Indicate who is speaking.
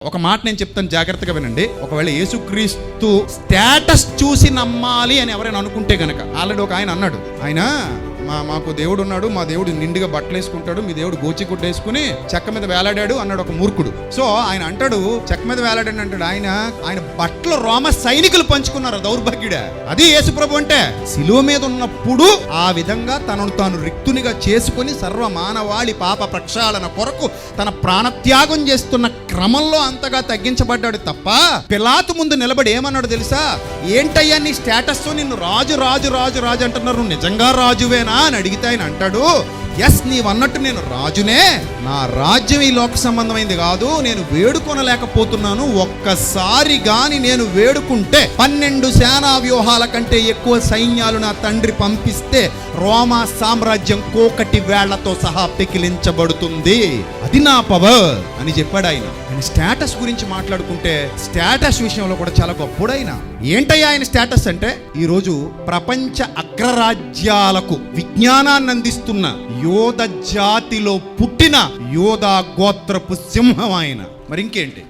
Speaker 1: ఒక మాట నేను చెప్తాను, జాగ్రత్తగా వినండి. ఒకవేళ యేసుక్రీస్తు స్టేటస్ చూసి నమ్మాలి అని ఎవరైనా అనుకుంటే గనక, ఆల్రెడీ ఒక ఆయన అన్నాడు, ఆయన మాకు దేవుడు ఉన్నాడు, మా దేవుడు నిండుగా బట్టలు వేసుకుంటాడు, మీ దేవుడు గోచిగుడ్డ వేసుకుని చెక్క మీద వేలాడాడు అన్నాడు ఒక మూర్ఖుడు. సో ఆయన అంటాడు చెక్క మీద వేలాడాడు అంటాడు. ఆయన బట్టలు రోమ సైనికులు పంచుకున్నారు, దౌర్భాగ్యుడా. అది యేసుప్రభు అంటే. శిలువ మీద ఉన్నప్పుడు ఆ విధంగా తనను తాను రిక్తునిగా చేసుకుని సర్వ మానవాళి పాప ప్రక్షాళన కొరకు తన ప్రాణత్యాగం చేస్తున్న క్రమంలో అంతగా తగ్గించబడ్డాడు తప్ప, పిలాతు ముందు నిలబడి ఏమన్నాడు తెలుసా? ఏంటయ్యా నీ స్టేటస్, నిన్ను రాజు రాజు రాజు రాజు అంటున్నారు, నువ్వు నిజంగా రాజువేనా అని అడిగితే ఆయన అంటాడు, ఎస్ నీవన్నట్టు నేను రాజునే, నా రాజ్యం ఈ లోక సంబంధమైంది కాదు, నేను వేడుకొనలేకపోతున్నాను. ఒక్కసారి గాని నేను వేడుకుంటే 12 సేనా వ్యూహాల కంటే ఎక్కువ సైన్యాలు నా తండ్రి పంపిస్తే రోమా సామ్రాజ్యం కోకటి వేళ్లతో సహా పెకిలించబడుతుంది. అది నా పవర్ అని చెప్పాడు ఆయన. ఆయన స్టేటస్ గురించి మాట్లాడుకుంటే స్టేటస్ విషయంలో కూడా చాలా గొప్పడైన. ఏంటయ్యా ఆయన స్టేటస్ అంటే, ఈరోజు ప్రపంచ అగ్రరాజ్యాలకు విజ్ఞానాన్ని అందిస్తున్న యోధ జాతిలో పుట్టిన యోధా గోత్రపు సింహం ఆయన. మరి ఇంకేంటి?